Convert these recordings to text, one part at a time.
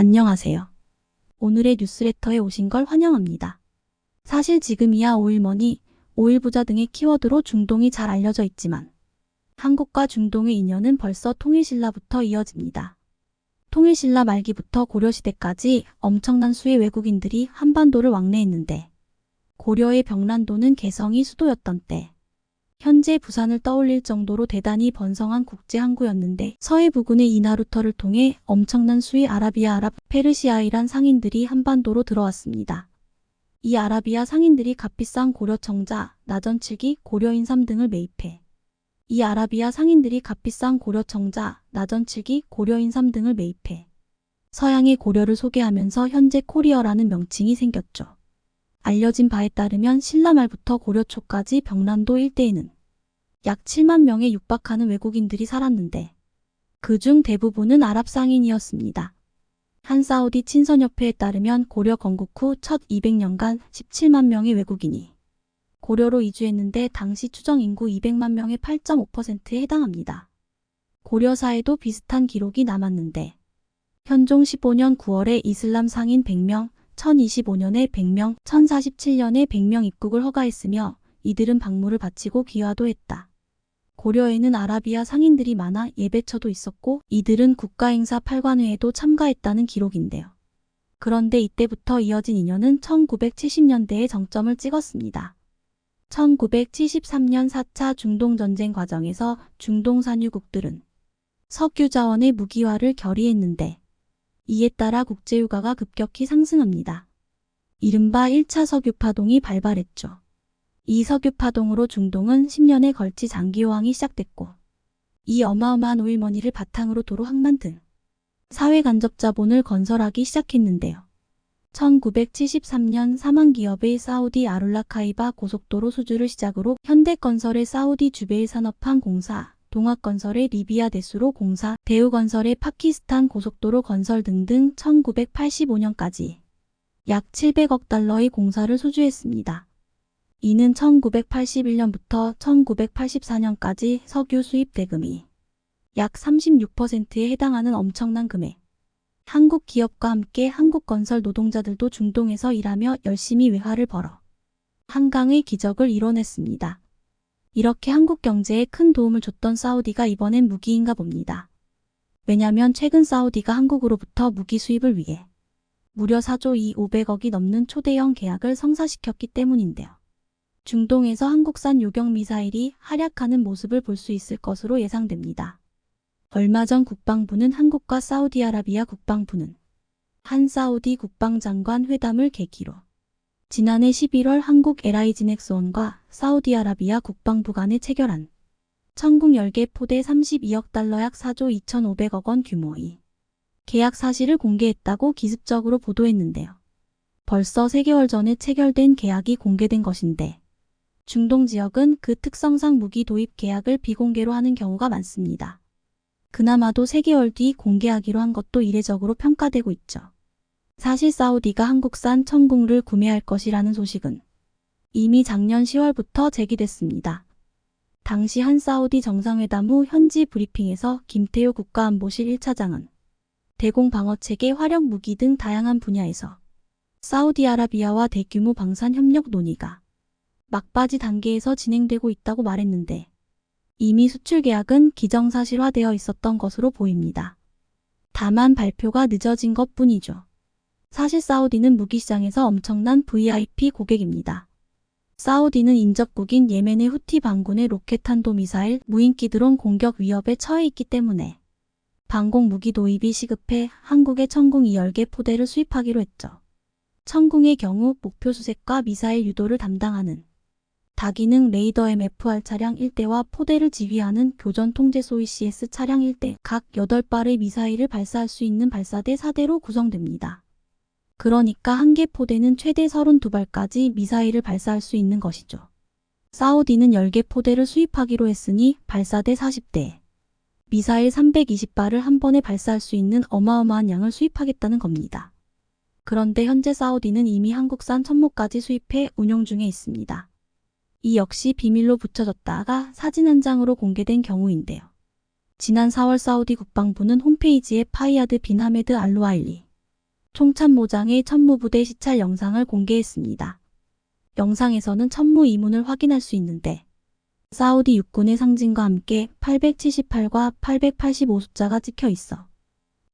안녕하세요. 오늘의 뉴스레터에 오신 걸 환영합니다. 사실 지금이야 오일머니, 오일부자 등의 키워드로 중동이 잘 알려져 있지만 한국과 중동의 인연은 벌써 통일신라부터 이어집니다. 통일신라 말기부터 고려시대까지 엄청난 수의 외국인들이 한반도를 왕래했는데 고려의 병란도는 개성이 수도였던 때 현재 부산을 떠올릴 정도로 대단히 번성한 국제항구였는데 서해 부근의 이나루터를 통해 엄청난 수의 아라비아 페르시아이란 상인들이 한반도로 들어왔습니다. 이 아라비아 상인들이 값비싼 고려 청자, 나전칠기, 고려 인삼 등을 매입해 서양의 고려를 소개하면서 현재 코리어라는 명칭이 생겼죠. 알려진 바에 따르면 신라 말부터 고려 초까지 병란도 일대에는 약 7만 명에 육박하는 외국인들이 살았는데 그중 대부분은 아랍 상인이었습니다. 한 사우디 친선협회에 따르면 고려 건국 후 첫 200년간 17만 명의 외국인이 고려로 이주했는데 당시 추정 인구 200만 명의 8.5%에 해당합니다. 고려사에도 비슷한 기록이 남았는데 현종 15년 9월에 이슬람 상인 100명, 1025년에 100명, 1047년에 100명 입국을 허가했으며 이들은 박물을 바치고 귀화도 했다. 고려에는 아라비아 상인들이 많아 예배처도 있었고 이들은 국가행사 팔관회에도 참가했다는 기록인데요. 그런데 이때부터 이어진 인연은 1970년대에 정점을 찍었습니다. 1973년 4차 중동전쟁 과정에서 중동 산유국들은 석유 자원의 무기화를 결의했는데 이에 따라 국제유가가 급격히 상승합니다. 이른바 1차 석유파동이 발발했죠. 이 석유파동으로 중동은 10년에 걸치 장기호황이 시작됐고 이 어마어마한 오일머니를 바탕으로 도로 항만 등 사회간접자본을 건설하기 시작했는데요. 1973년 사망기업의 사우디 아룰라카이바 고속도로 수주를 시작으로 현대건설의 사우디 주베일 산업항 공사, 동학건설의 리비아 데수로 공사, 대우건설의 파키스탄 고속도로 건설 등등 1985년까지 약 700억 달러의 공사를 수주했습니다. 이는 1981년부터 1984년까지 석유 수입 대금이 약 36%에 해당하는 엄청난 금액. 한국 기업과 함께 한국건설 노동자들도 중동에서 일하며 열심히 외화를 벌어 한강의 기적을 이뤄냈습니다. 이렇게 한국 경제에 큰 도움을 줬던 사우디가 이번엔 무기인가 봅니다. 왜냐면 최근 사우디가 한국으로부터 무기 수입을 위해 무려 4조 2,500억이 넘는 초대형 계약을 성사시켰기 때문인데요. 중동에서 한국산 요격 미사일이 활약하는 모습을 볼 수 있을 것으로 예상됩니다. 얼마 전 국방부는 한국과 사우디아라비아 국방부는 한 사우디 국방장관 회담을 계기로 지난해 11월 한국 LI진엑스원과 사우디아라비아 국방부 간에 체결한 천국 10개 포대 32억 달러 약 4조 2,500억 원 규모의 계약 사실을 공개했다고 기습적으로 보도했는데요. 벌써 3개월 전에 체결된 계약이 공개된 것인데 중동 지역은 그 특성상 무기 도입 계약을 비공개로 하는 경우가 많습니다. 그나마도 3개월 뒤 공개하기로 한 것도 이례적으로 평가되고 있죠. 사실 사우디가 한국산 천궁을 구매할 것이라는 소식은 이미 작년 10월부터 제기됐습니다. 당시 한 사우디 정상회담 후 현지 브리핑에서 김태효 국가안보실 1차장은 대공 방어체계 화력 무기 등 다양한 분야에서 사우디아라비아와 대규모 방산 협력 논의가 막바지 단계에서 진행되고 있다고 말했는데 이미 수출 계약은 기정사실화되어 있었던 것으로 보입니다. 다만 발표가 늦어진 것뿐이죠. 사실 사우디는 무기시장에서 엄청난 VIP 고객입니다. 사우디는 인접국인 예멘의 후티 반군의 로켓 탄도미사일, 무인기 드론 공격 위협에 처해 있기 때문에 방공 무기 도입이 시급해 한국에 천궁 10개 포대를 수입하기로 했죠. 천궁의 경우 목표 수색과 미사일 유도를 담당하는 다기능 레이더 MFR 차량 1대와 포대를 지휘하는 교전 통제 소위 CS 차량 1대, 각 8발의 미사일을 발사할 수 있는 발사대 4대로 구성됩니다. 그러니까 한 개 포대는 최대 32발까지 미사일을 발사할 수 있는 것이죠. 사우디는 10개 포대를 수입하기로 했으니 발사대 40대, 미사일 320발을 한 번에 발사할 수 있는 어마어마한 양을 수입하겠다는 겁니다. 그런데 현재 사우디는 이미 한국산 천모까지 수입해 운용 중에 있습니다. 이 역시 비밀로 붙여졌다가 사진 한 장으로 공개된 경우인데요. 지난 4월 사우디 국방부는 홈페이지에 파이야드 빈 하메드 알루아일리 총참모장의 천무부대 시찰 영상을 공개했습니다. 영상에서는 천무 이문을 확인할 수 있는데 사우디 육군의 상징과 함께 878과 885 숫자가 찍혀 있어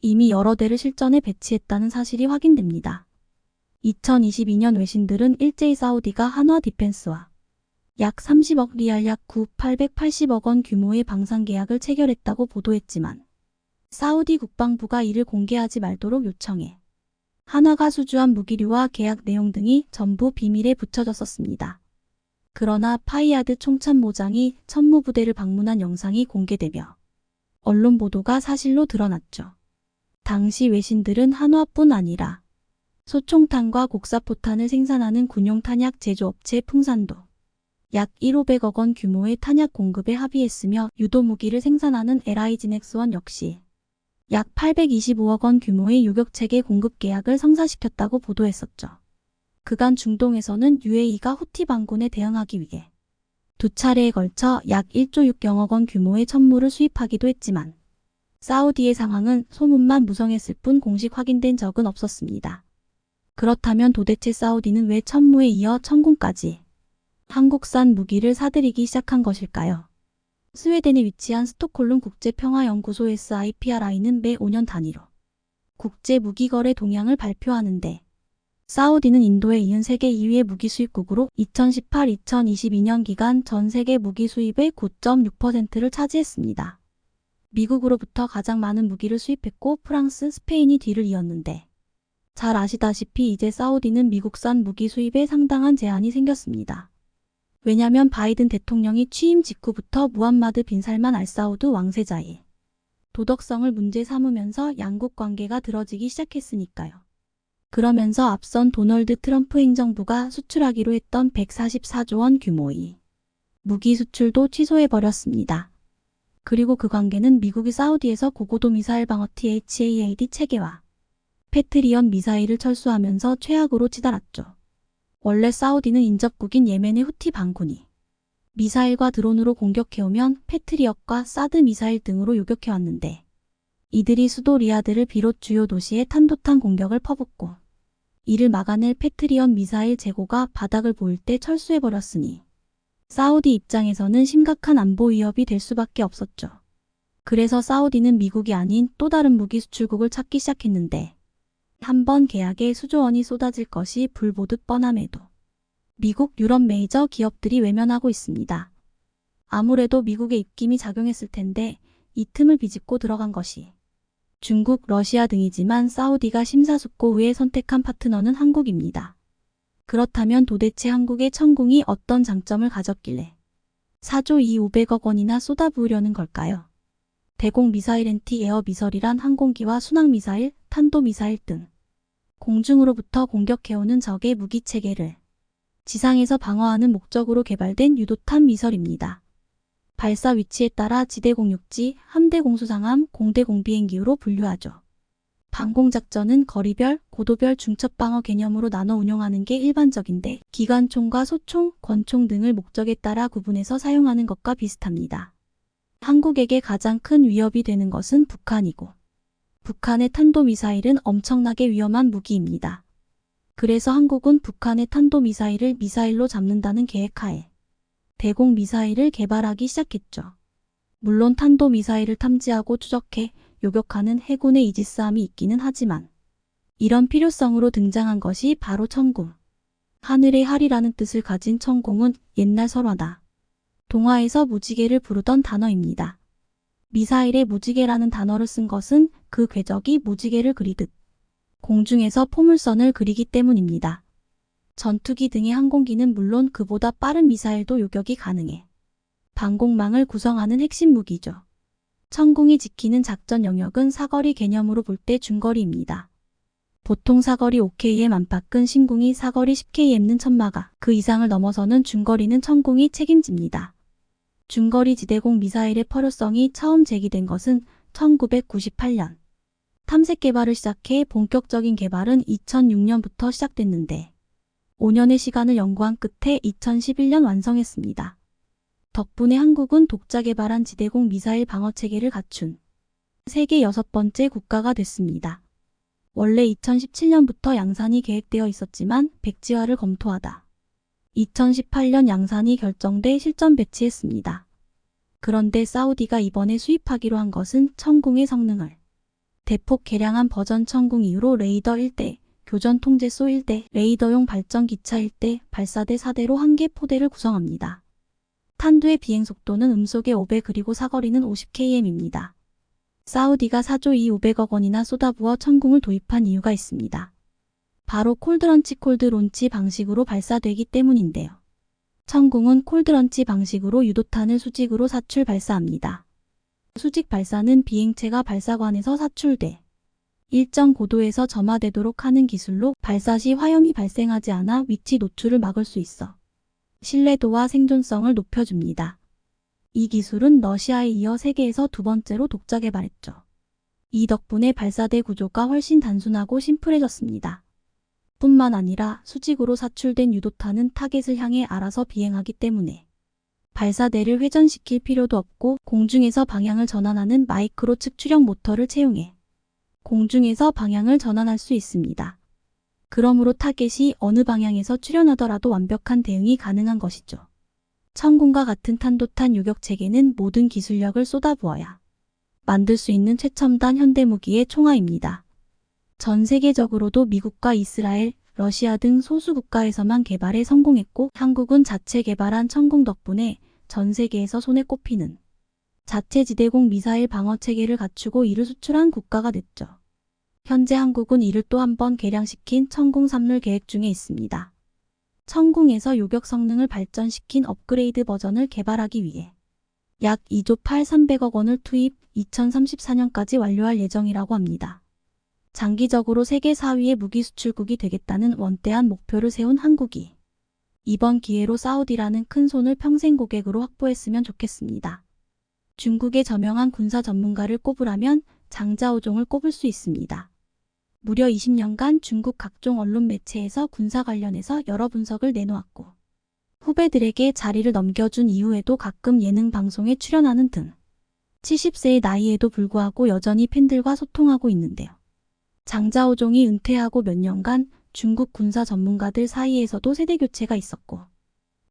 이미 여러 대를 실전에 배치했다는 사실이 확인됩니다. 2022년 외신들은 일제히 사우디가 한화 디펜스와 약 30억 리알 약 880억 원 규모의 방산 계약을 체결했다고 보도했지만 사우디 국방부가 이를 공개하지 말도록 요청해 한화가 수주한 무기류와 계약 내용 등이 전부 비밀에 붙여졌었습니다. 그러나 파이야드 총참모장이 천무부대를 방문한 영상이 공개되며 언론 보도가 사실로 드러났죠. 당시 외신들은 한화뿐 아니라 소총탄과 곡사포탄을 생산하는 군용 탄약 제조업체 풍산도 약 1,500억 원 규모의 탄약 공급에 합의했으며 유도 무기를 생산하는 LI지넥스원 역시 약 825억 원 규모의 요격체계 공급 계약을 성사시켰다고 보도했었죠. 그간 중동에서는 UAE가 후티 반군에 대응하기 위해 두 차례에 걸쳐 약 1조 6경억 원 규모의 천무를 수입하기도 했지만 사우디의 상황은 소문만 무성했을 뿐 공식 확인된 적은 없었습니다. 그렇다면 도대체 사우디는 왜 천무에 이어 천궁까지 한국산 무기를 사들이기 시작한 것일까요? 스웨덴에 위치한 스톡홀름 국제평화연구소 SIPRI는 매 5년 단위로 국제무기거래 동향을 발표하는데 사우디는 인도에 이은 세계 2위의 무기 수입국으로 2018-2022년 기간 전 세계 무기 수입의 9.6%를 차지했습니다. 미국으로부터 가장 많은 무기를 수입했고 프랑스, 스페인이 뒤를 이었는데 잘 아시다시피 이제 사우디는 미국산 무기 수입에 상당한 제한이 생겼습니다. 왜냐면 바이든 대통령이 취임 직후부터 무함마드 빈 살만 알사우드 왕세자의 도덕성을 문제 삼으면서 양국 관계가 들어지기 시작했으니까요. 그러면서 앞선 도널드 트럼프 행정부가 수출하기로 했던 144조 원 규모의 무기 수출도 취소해버렸습니다. 그리고 그 관계는 미국이 사우디에서 고고도 미사일 방어 THAAD 체계와 패트리언 미사일을 철수하면서 최악으로 치달았죠. 원래 사우디는 인접국인 예멘의 후티 반군이 미사일과 드론으로 공격해오면 패트리엇과 사드 미사일 등으로 요격해왔는데 이들이 수도 리야드를 비롯 주요 도시에 탄도탄 공격을 퍼붓고 이를 막아낼 패트리엇 미사일 재고가 바닥을 보일 때 철수해버렸으니 사우디 입장에서는 심각한 안보 위협이 될 수밖에 없었죠. 그래서 사우디는 미국이 아닌 또 다른 무기 수출국을 찾기 시작했는데 한번 계약에 수조 원이 쏟아질 것이 불보듯 뻔함에도 미국, 유럽 메이저 기업들이 외면하고 있습니다. 아무래도 미국의 입김이 작용했을 텐데 이 틈을 비집고 들어간 것이 중국, 러시아 등이지만 사우디가 심사숙고 후에 선택한 파트너는 한국입니다. 그렇다면 도대체 한국의 천궁이 어떤 장점을 가졌길래 4조 2,500억 원이나 쏟아부으려는 걸까요? 대공 미사일 엔티-에어 미설이란 항공기와 순항미사일, 탄도미사일 등 공중으로부터 공격해오는 적의 무기체계를 지상에서 방어하는 목적으로 개발된 유도탄 미설입니다. 발사 위치에 따라 지대공육지, 함대공수상함, 공대공비행기로 분류하죠. 방공작전은 거리별, 고도별 중첩방어 개념으로 나눠 운용하는 게 일반적인데 기관총과 소총, 권총 등을 목적에 따라 구분해서 사용하는 것과 비슷합니다. 한국에게 가장 큰 위협이 되는 것은 북한이고 북한의 탄도미사일은 엄청나게 위험한 무기입니다. 그래서 한국은 북한의 탄도미사일을 미사일로 잡는다는 계획하에 대공 미사일을 개발하기 시작했죠. 물론 탄도미사일을 탐지하고 추적해 요격하는 해군의 이지스함이 있기는 하지만 이런 필요성으로 등장한 것이 바로 천궁. 하늘의 할이라는 뜻을 가진 천궁은 옛날 설화나 동화에서 무지개를 부르던 단어입니다. 미사일에 무지개라는 단어를 쓴 것은 그 궤적이 무지개를 그리듯 공중에서 포물선을 그리기 때문입니다. 전투기 등의 항공기는 물론 그보다 빠른 미사일도 요격이 가능해 방공망을 구성하는 핵심 무기죠. 천궁이 지키는 작전 영역은 사거리 개념으로 볼 때 중거리입니다. 보통 사거리 5km 안팎은 신궁이 사거리 10km는 천마가, 그 이상을 넘어서는 중거리는 천궁이 책임집니다. 중거리 지대공 미사일의 퍼효성이 처음 제기된 것은 1998년. 탐색 개발을 시작해 본격적인 개발은 2006년부터 시작됐는데 5년의 시간을 연구한 끝에 2011년 완성했습니다. 덕분에 한국은 독자 개발한 지대공 미사일 방어 체계를 갖춘 세계 6번째 국가가 됐습니다. 원래 2017년부터 양산이 계획되어 있었지만 백지화를 검토하다 2018년 양산이 결정돼 실전 배치했습니다. 그런데 사우디가 이번에 수입하기로 한 것은 천궁의 성능을 대폭 개량한 버전 천궁 이후로 레이더 1대, 교전 통제소 1대, 레이더용 발전 기차 1대, 발사대 4대로 한 개 포대를 구성합니다. 탄두의 비행 속도는 음속의 5배 그리고 사거리는 50km입니다. 사우디가 4조 2,500억 원이나 쏟아부어 천궁을 도입한 이유가 있습니다. 바로 콜드런치 콜드론치 방식으로 발사되기 때문인데요. 천궁은 콜드런치 방식으로 유도탄을 수직으로 사출 발사합니다. 수직 발사는 비행체가 발사관에서 사출돼 일정 고도에서 점화되도록 하는 기술로 발사 시 화염이 발생하지 않아 위치 노출을 막을 수 있어 신뢰도와 생존성을 높여줍니다. 이 기술은 러시아에 이어 세계에서 두 번째로 독자 개발했죠. 이 덕분에 발사대 구조가 훨씬 단순하고 심플해졌습니다. 뿐만 아니라 수직으로 사출된 유도탄은 타겟을 향해 알아서 비행하기 때문에 발사대를 회전시킬 필요도 없고 공중에서 방향을 전환하는 마이크로 측추력 모터를 채용해 공중에서 방향을 전환할 수 있습니다. 그러므로 타겟이 어느 방향에서 출현하더라도 완벽한 대응이 가능한 것이죠. 천궁과 같은 탄도탄 요격체계는 모든 기술력을 쏟아부어야 만들 수 있는 최첨단 현대무기의 총알입니다. 전 세계적으로도 미국과 이스라엘, 러시아 등 소수 국가에서만 개발에 성공했고 한국은 자체 개발한 천궁 덕분에 전 세계에서 손에 꼽히는 자체 지대공 미사일 방어 체계를 갖추고 이를 수출한 국가가 됐죠. 현재 한국은 이를 또 한 번 개량시킨 천궁 3룰 계획 중에 있습니다. 천궁에서 요격 성능을 발전시킨 업그레이드 버전을 개발하기 위해 약 2조 8,300억 원을 투입 2034년까지 완료할 예정이라고 합니다. 장기적으로 세계 4위의 무기 수출국이 되겠다는 원대한 목표를 세운 한국이 이번 기회로 사우디라는 큰 손을 평생 고객으로 확보했으면 좋겠습니다. 중국의 저명한 군사 전문가를 꼽으라면 장자오종을 꼽을 수 있습니다. 무려 20년간 중국 각종 언론 매체에서 군사 관련해서 여러 분석을 내놓았고 후배들에게 자리를 넘겨준 이후에도 가끔 예능 방송에 출연하는 등 70세의 나이에도 불구하고 여전히 팬들과 소통하고 있는데요. 장자오종이 은퇴하고 몇 년간 중국 군사 전문가들 사이에서도 세대 교체가 있었고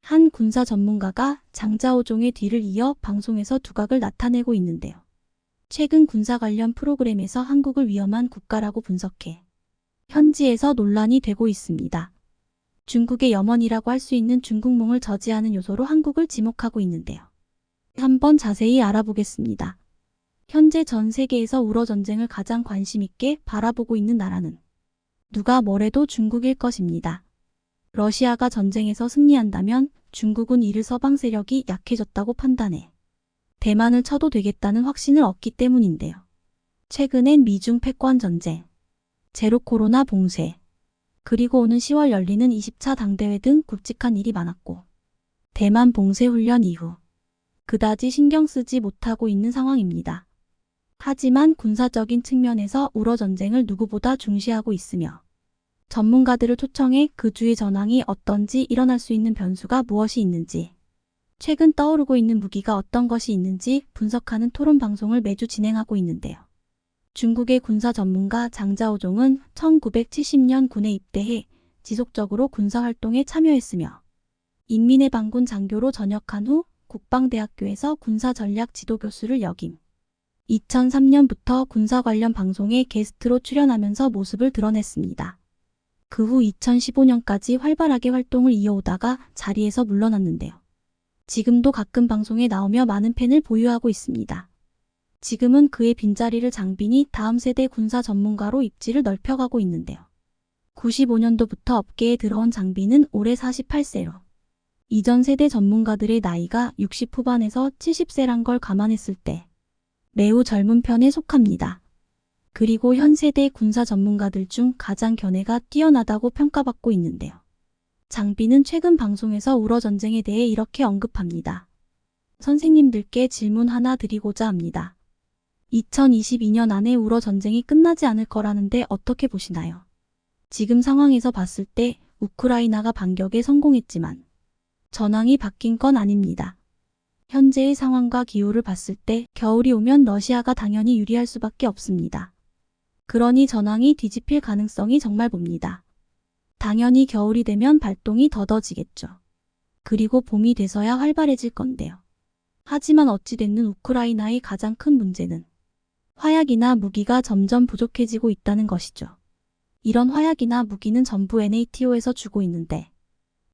한 군사 전문가가 장자오종의 뒤를 이어 방송에서 두각을 나타내고 있는데요. 최근 군사 관련 프로그램에서 한국을 위험한 국가라고 분석해 현지에서 논란이 되고 있습니다. 중국의 염원이라고 할 수 있는 중국몽을 저지하는 요소로 한국을 지목하고 있는데요. 한번 자세히 알아보겠습니다. 현재 전 세계에서 우러 전쟁을 가장 관심 있게 바라보고 있는 나라는 누가 뭐래도 중국일 것입니다. 러시아가 전쟁에서 승리한다면 중국은 이를 서방 세력이 약해졌다고 판단해 대만을 쳐도 되겠다는 확신을 얻기 때문인데요. 최근엔 미중 패권 전쟁, 제로 코로나 봉쇄, 그리고 오는 10월 열리는 20차 당대회 등 굵직한 일이 많았고 대만 봉쇄 훈련 이후 그다지 신경 쓰지 못하고 있는 상황입니다. 하지만 군사적인 측면에서 우러 전쟁을 누구보다 중시하고 있으며 전문가들을 초청해 그 주의 전황이 어떤지 일어날 수 있는 변수가 무엇이 있는지 최근 떠오르고 있는 무기가 어떤 것이 있는지 분석하는 토론 방송을 매주 진행하고 있는데요. 중국의 군사 전문가 장자오종은 1970년 군에 입대해 지속적으로 군사활동에 참여했으며 인민의 반군 장교로 전역한 후 국방대학교에서 군사전략 지도교수를 역임. 2003년부터 군사 관련 방송에 게스트로 출연하면서 모습을 드러냈습니다. 그 후 2015년까지 활발하게 활동을 이어오다가 자리에서 물러났는데요. 지금도 가끔 방송에 나오며 많은 팬을 보유하고 있습니다. 지금은 그의 빈자리를 장빈이 다음 세대 군사 전문가로 입지를 넓혀가고 있는데요. 95년도부터 업계에 들어온 장빈은 올해 48세로 이전 세대 전문가들의 나이가 60 후반에서 70세란 걸 감안했을 때 매우 젊은 편에 속합니다. 그리고 현 세대 군사 전문가들 중 가장 견해가 뛰어나다고 평가받고 있는데요. 장빈은 최근 방송에서 우러 전쟁에 대해 이렇게 언급합니다. 선생님들께 질문 하나 드리고자 합니다. 2022년 안에 우러 전쟁이 끝나지 않을 거라는데 어떻게 보시나요? 지금 상황에서 봤을 때 우크라이나가 반격에 성공했지만 전황이 바뀐 건 아닙니다. 현재의 상황과 기후를 봤을 때 겨울이 오면 러시아가 당연히 유리할 수밖에 없습니다. 그러니 전황이 뒤집힐 가능성이 정말 봅니다. 당연히 겨울이 되면 발동이 더뎌지겠죠. 그리고 봄이 돼서야 활발해질 건데요. 하지만 어찌됐든 우크라이나의 가장 큰 문제는 화약이나 무기가 점점 부족해지고 있다는 것이죠. 이런 화약이나 무기는 전부 NATO에서 주고 있는데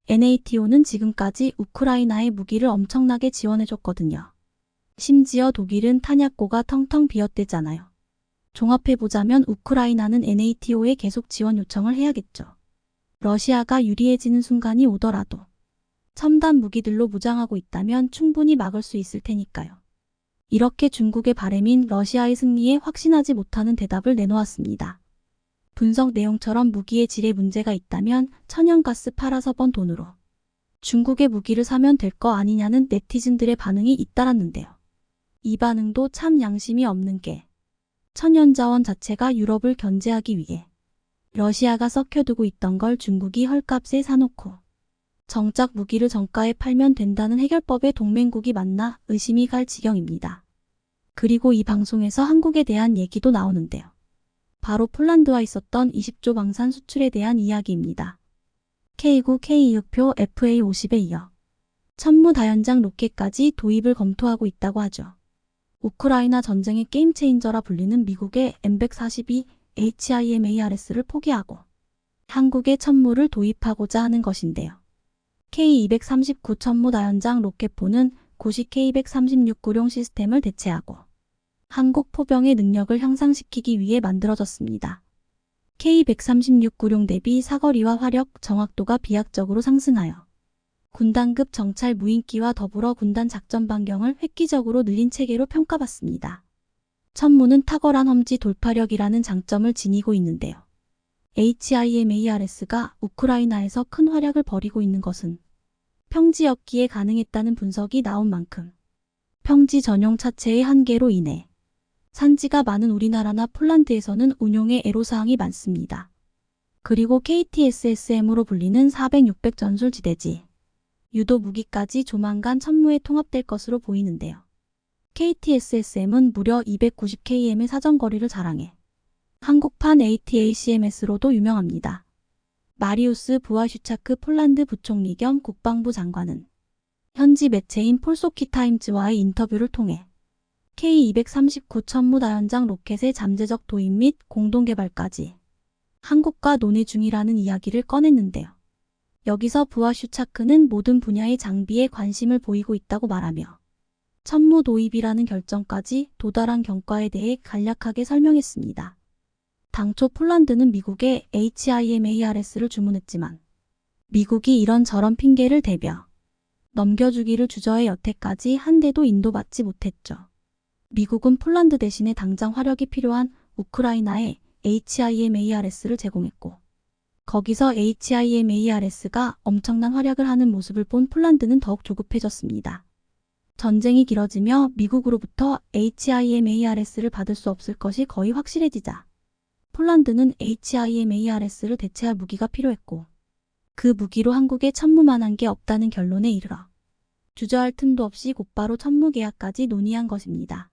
NATO는 지금까지 우크라이나의 무기를 엄청나게 지원해줬거든요. 심지어 독일은 탄약고가 텅텅 비었대잖아요. 종합해보자면 우크라이나는 NATO에 계속 지원 요청을 해야겠죠. 러시아가 유리해지는 순간이 오더라도 첨단 무기들로 무장하고 있다면 충분히 막을 수 있을 테니까요. 이렇게 중국의 바램인 러시아의 승리에 확신하지 못하는 대답을 내놓았습니다. 분석 내용처럼 무기의 질에 문제가 있다면 천연가스 팔아서 번 돈으로 중국의 무기를 사면 될 거 아니냐는 네티즌들의 반응이 잇따랐는데요. 이 반응도 참 양심이 없는 게 천연자원 자체가 유럽을 견제하기 위해 러시아가 썩혀두고 있던 걸 중국이 헐값에 사놓고 정작 무기를 정가에 팔면 된다는 해결법의 동맹국이 맞나 의심이 갈 지경입니다. 그리고 이 방송에서 한국에 대한 얘기도 나오는데요. 바로 폴란드와 있었던 20조 방산 수출에 대한 이야기입니다. K9, K26표 FA50에 이어 천무다연장 로켓까지 도입을 검토하고 있다고 하죠. 우크라이나 전쟁의 게임 체인저라 불리는 미국의 M142 HIMARS를 포기하고 한국의 천무를 도입하고자 하는 것인데요. K239 천무다연장 로켓포는 고시 K136 구룡 시스템을 대체하고 한국 포병의 능력을 향상시키기 위해 만들어졌습니다. K136 구룡 대비 사거리와 화력, 정확도가 비약적으로 상승하여 군단급 정찰 무인기와 더불어 군단 작전 반경을 획기적으로 늘린 체계로 평가받습니다. 천무는 탁월한 험지 돌파력이라는 장점을 지니고 있는데요. HIMARS가 우크라이나에서 큰 활약을 벌이고 있는 것은 평지였기에 가능했다는 분석이 나온 만큼 평지 전용 차체의 한계로 인해 산지가 많은 우리나라나 폴란드에서는 운용에 애로사항이 많습니다. 그리고 KTSSM으로 불리는 400, 600 전술지대지 유도 무기까지 조만간 천무에 통합될 것으로 보이는데요. KTSSM은 무려 290km의 사정거리를 자랑해 한국판 ATACMS로도 유명합니다. 마리우스 부아슈차크 폴란드 부총리 겸 국방부 장관은 현지 매체인 폴소키 타임즈와의 인터뷰를 통해 K239 천무다연장 로켓의 잠재적 도입 및 공동개발까지 한국과 논의 중이라는 이야기를 꺼냈는데요. 여기서 부아슈차크는 모든 분야의 장비에 관심을 보이고 있다고 말하며 천무 도입이라는 결정까지 도달한 경과에 대해 간략하게 설명했습니다. 당초 폴란드는 미국의 HIMARS를 주문했지만 미국이 이런저런 핑계를 대며 넘겨주기를 주저해 여태까지 한 대도 인도받지 못했죠. 미국은 폴란드 대신에 당장 화력이 필요한 우크라이나에 HIMARS를 제공했고 거기서 HIMARS가 엄청난 활약을 하는 모습을 본 폴란드는 더욱 조급해졌습니다. 전쟁이 길어지며 미국으로부터 HIMARS를 받을 수 없을 것이 거의 확실해지자 폴란드는 HIMARS를 대체할 무기가 필요했고 그 무기로 한국에 천무만한 게 없다는 결론에 이르러 주저할 틈도 없이 곧바로 천무 계약까지 논의한 것입니다.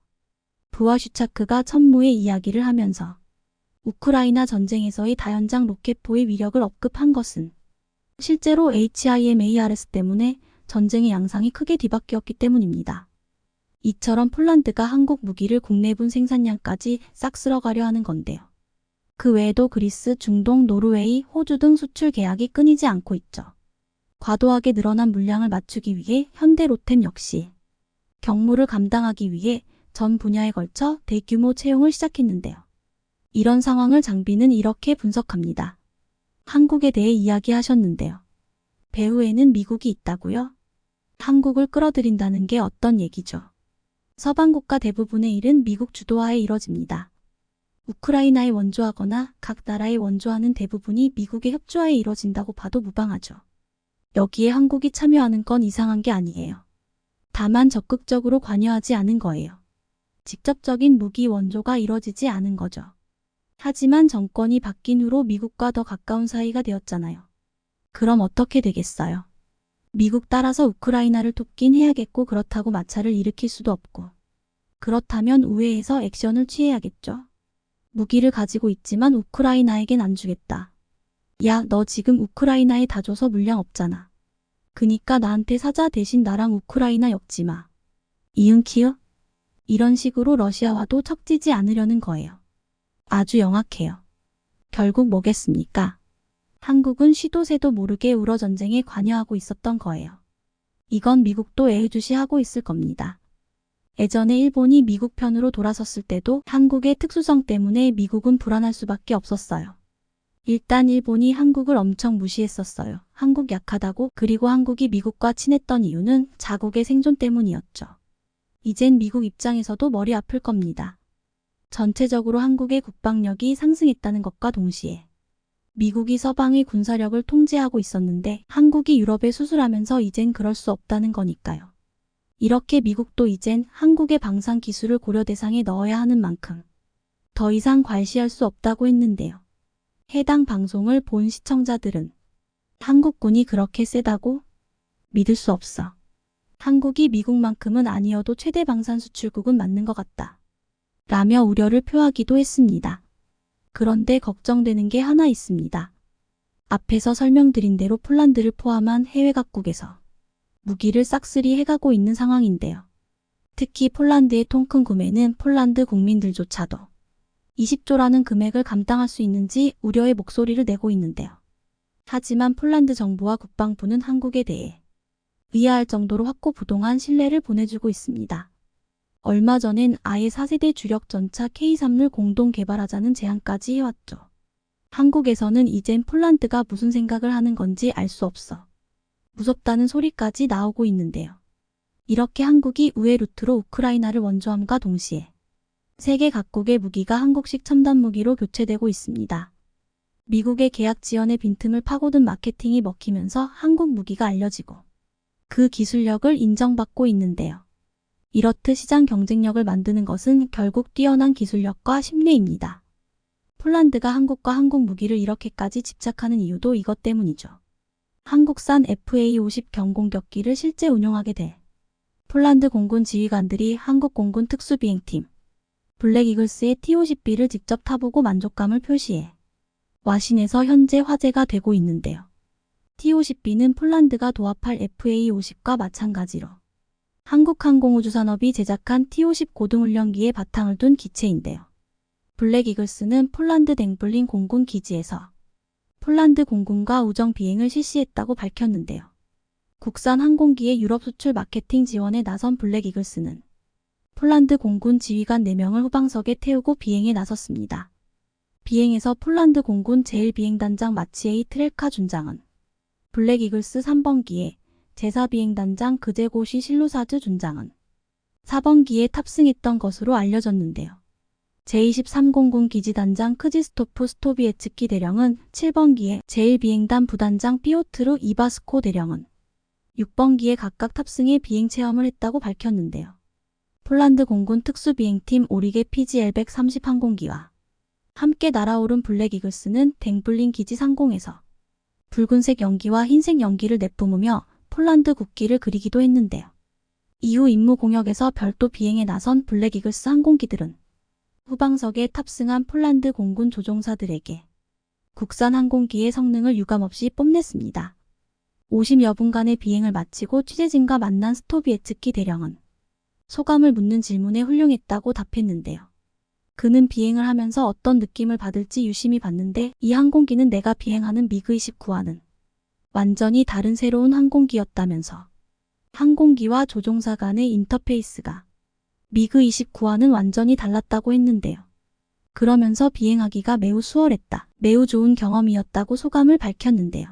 부아슈차크가 천무의 이야기를 하면서 우크라이나 전쟁에서의 다연장 로켓포의 위력을 언급한 것은 실제로 HIMARS 때문에 전쟁의 양상이 크게 뒤바뀌었기 때문입니다. 이처럼 폴란드가 한국 무기를 국내분 생산량까지 싹 쓸어가려 하는 건데요. 그 외에도 그리스, 중동, 노르웨이, 호주 등 수출 계약이 끊이지 않고 있죠. 과도하게 늘어난 물량을 맞추기 위해 현대로템 역시 경무를 감당하기 위해 전 분야에 걸쳐 대규모 채용을 시작했는데요. 이런 상황을 장비는 이렇게 분석합니다. 한국에 대해 이야기하셨는데요. 배후에는 미국이 있다고요? 한국을 끌어들인다는 게 어떤 얘기죠? 서방 국가 대부분의 일은 미국 주도하에 이뤄집니다. 우크라이나에 원조하거나 각 나라에 원조하는 대부분이 미국의 협조하에 이뤄진다고 봐도 무방하죠. 여기에 한국이 참여하는 건 이상한 게 아니에요. 다만 적극적으로 관여하지 않은 거예요. 직접적인 무기 원조가 이뤄지지 않은 거죠. 하지만 정권이 바뀐 후로 미국과 더 가까운 사이가 되었잖아요. 그럼 어떻게 되겠어요? 미국 따라서 우크라이나를 돕긴 해야겠고 그렇다고 마찰을 일으킬 수도 없고 그렇다면 우회해서 액션을 취해야겠죠. 무기를 가지고 있지만 우크라이나에겐 안 주겠다. 야, 너 지금 우크라이나에 다 줘서 물량 없잖아. 그니까 나한테 사자 대신 나랑 우크라이나 엮지 마. 이응 키읔? 이런 식으로 러시아와도 척지지 않으려는 거예요. 아주 영악해요. 결국 뭐겠습니까? 한국은 쉬도 새도 모르게 우러 전쟁에 관여하고 있었던 거예요. 이건 미국도 애의주시하고 있을 겁니다. 예전에 일본이 미국 편으로 돌아섰을 때도 한국의 특수성 때문에 미국은 불안할 수밖에 없었어요. 일단 일본이 한국을 엄청 무시했었어요. 한국 약하다고. 그리고 한국이 미국과 친했던 이유는 자국의 생존 때문이었죠. 이젠 미국 입장에서도 머리 아플 겁니다. 전체적으로 한국의 국방력이 상승했다는 것과 동시에 미국이 서방의 군사력을 통제하고 있었는데 한국이 유럽에 수술하면서 이젠 그럴 수 없다는 거니까요. 이렇게 미국도 이젠 한국의 방산 기술을 고려 대상에 넣어야 하는 만큼 더 이상 과시할 수 없다고 했는데요. 해당 방송을 본 시청자들은 한국군이 그렇게 세다고? 믿을 수 없어. 한국이 미국만큼은 아니어도 최대 방산 수출국은 맞는 것 같다. 라며 우려를 표하기도 했습니다. 그런데 걱정되는 게 하나 있습니다. 앞에서 설명드린 대로 폴란드를 포함한 해외 각국에서 무기를 싹쓸이 해가고 있는 상황인데요. 특히 폴란드의 통큰 구매는 폴란드 국민들조차도 20조라는 금액을 감당할 수 있는지 우려의 목소리를 내고 있는데요. 하지만 폴란드 정부와 국방부는 한국에 대해 의아할 정도로 확고부동한 신뢰를 보내주고 있습니다. 얼마 전엔 아예 4세대 주력 전차 K3를 공동 개발하자는 제안까지 해왔죠. 한국에서는 이젠 폴란드가 무슨 생각을 하는 건지 알 수 없어 무섭다는 소리까지 나오고 있는데요. 이렇게 한국이 우회 루트로 우크라이나를 원조함과 동시에 세계 각국의 무기가 한국식 첨단 무기로 교체되고 있습니다. 미국의 계약 지원의 빈틈을 파고든 마케팅이 먹히면서 한국 무기가 알려지고 그 기술력을 인정받고 있는데요. 이렇듯 시장 경쟁력을 만드는 것은 결국 뛰어난 기술력과 심리입니다. 폴란드가 한국과 한국 무기를 이렇게까지 집착하는 이유도 이것 때문이죠. 한국산 FA-50 경공격기를 실제 운용하게 될 폴란드 공군 지휘관들이 한국 공군 특수비행팀 블랙이글스의 T-50B를 직접 타보고 만족감을 표시해 와신에서 현재 화제가 되고 있는데요. T-50B는 폴란드가 도합할 FA-50과 마찬가지로 한국항공우주산업이 제작한 T-50 고등훈련기에 바탕을 둔 기체인데요. 블랙이글스는 폴란드 댕블린 공군 기지에서 폴란드 공군과 우정 비행을 실시했다고 밝혔는데요. 국산 항공기의 유럽 수출 마케팅 지원에 나선 블랙이글스는 폴란드 공군 지휘관 4명을 후방석에 태우고 비행에 나섰습니다. 비행에서 폴란드 공군 제1비행단장 마치에이 트렐카 준장은 블랙이글스 3번기에 제4비행단장 그제고시 실루사즈 준장은 4번기에 탑승했던 것으로 알려졌는데요. 제23공군 기지단장 크지스토프 스토비에츠키 대령은 7번기에 제1비행단 부단장 피오트르 이바스코 대령은 6번기에 각각 탑승해 비행 체험을 했다고 밝혔는데요. 폴란드 공군 특수비행팀 오리게 PGL-130 항공기와 함께 날아오른 블랙이글스는 댕블린 기지 상공에서 붉은색 연기와 흰색 연기를 내뿜으며 폴란드 국기를 그리기도 했는데요. 이후 임무 공역에서 별도 비행에 나선 블랙이글스 항공기들은 후방석에 탑승한 폴란드 공군 조종사들에게 국산 항공기의 성능을 유감없이 뽐냈습니다. 50여 분간의 비행을 마치고 취재진과 만난 스토비에츠키 대령은 소감을 묻는 질문에 훌륭했다고 답했는데요. 그는 비행을 하면서 어떤 느낌을 받을지 유심히 봤는데 이 항공기는 내가 비행하는 미그-29와는 완전히 다른 새로운 항공기였다면서 항공기와 조종사 간의 인터페이스가 미그-29와는 완전히 달랐다고 했는데요. 그러면서 비행하기가 매우 수월했다. 매우 좋은 경험이었다고 소감을 밝혔는데요.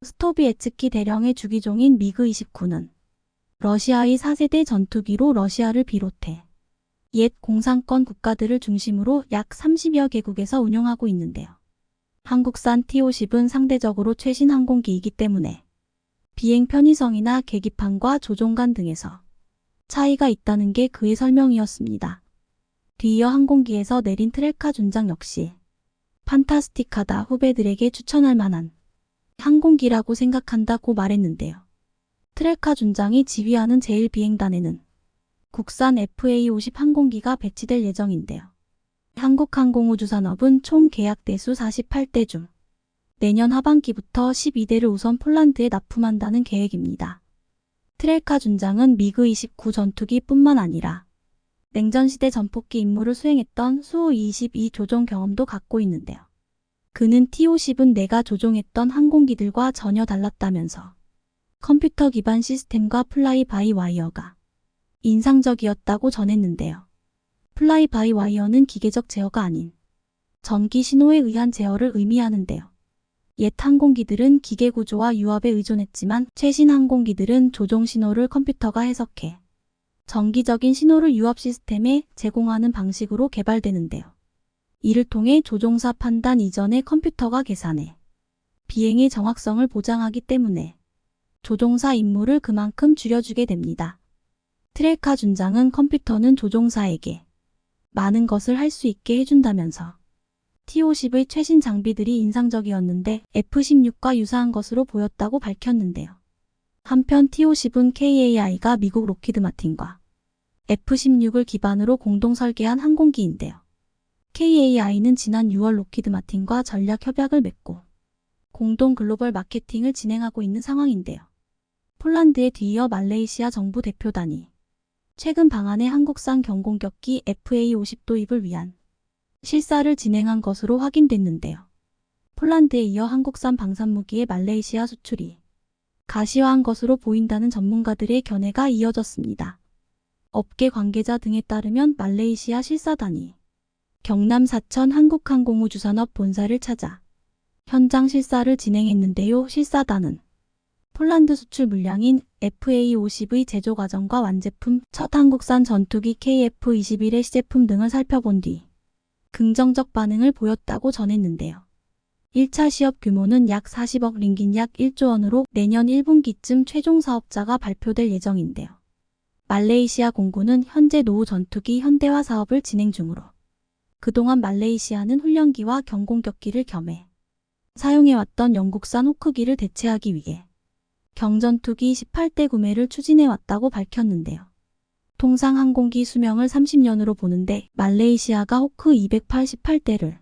스토비에츠키 대령의 주기종인 미그-29는 러시아의 4세대 전투기로 러시아를 비롯해 옛 공산권 국가들을 중심으로 약 30여 개국에서 운용하고 있는데요. 한국산 T-50은 상대적으로 최신 항공기이기 때문에 비행 편의성이나 계기판과 조종관 등에서 차이가 있다는 게 그의 설명이었습니다. 뒤이어 항공기에서 내린 트렐카 준장 역시 판타스틱하다, 후배들에게 추천할 만한 항공기라고 생각한다고 말했는데요. 트렐카 준장이 지휘하는 제1비행단에는 국산 FA-50 항공기가 배치될 예정인데요. 한국항공우주산업은 총 계약 대수 48대 중 내년 하반기부터 12대를 우선 폴란드에 납품한다는 계획입니다. 트렐카 준장은 미그 29 전투기뿐만 아니라 냉전시대 전폭기 임무를 수행했던 수-22 조종 경험도 갖고 있는데요. 그는 T-50은 내가 조종했던 항공기들과 전혀 달랐다면서 컴퓨터 기반 시스템과 플라이 바이 와이어가 인상적이었다고 전했는데요. 플라이 바이 와이어는 기계적 제어가 아닌 전기 신호에 의한 제어를 의미하는데요. 옛 항공기들은 기계 구조와 유압에 의존했지만 최신 항공기들은 조종 신호를 컴퓨터가 해석해 정기적인 신호를 유압 시스템에 제공하는 방식으로 개발되는데요. 이를 통해 조종사 판단 이전에 컴퓨터가 계산해 비행의 정확성을 보장하기 때문에 조종사 임무를 그만큼 줄여주게 됩니다. 트렐카 준장은 컴퓨터는 조종사에게 많은 것을 할 수 있게 해준다면서 T-50의 최신 장비들이 인상적이었는데 F-16과 유사한 것으로 보였다고 밝혔는데요. 한편 T-50은 KAI가 미국 록히드 마틴과 F-16을 기반으로 공동 설계한 항공기인데요. KAI는 지난 6월 록히드 마틴과 전략 협약을 맺고 공동 글로벌 마케팅을 진행하고 있는 상황인데요. 폴란드에 뒤이어 말레이시아 정부 대표단이 최근 방한의 한국산 경공격기 FA-50 도입을 위한 실사를 진행한 것으로 확인됐는데요. 폴란드에 이어 한국산 방산무기의 말레이시아 수출이 가시화한 것으로 보인다는 전문가들의 견해가 이어졌습니다. 업계 관계자 등에 따르면 말레이시아 실사단이 경남 사천 한국항공우주산업 본사를 찾아 현장 실사를 진행했는데요. 실사단은 폴란드 수출 물량인 FA-50의 제조 과정과 완제품, 첫 한국산 전투기 KF-21의 시제품 등을 살펴본 뒤 긍정적 반응을 보였다고 전했는데요. 1차 시업 규모는 약 40억 링긴 약 1조 원으로 내년 1분기쯤 최종 사업자가 발표될 예정인데요. 말레이시아 공군은 현재 노후 전투기 현대화 사업을 진행 중으로 그동안 말레이시아는 훈련기와 경공격기를 겸해 사용해왔던 영국산 호크기를 대체하기 위해 경전투기 18대 구매를 추진해왔다고 밝혔는데요. 통상 항공기 수명을 30년으로 보는데 말레이시아가 호크 288대를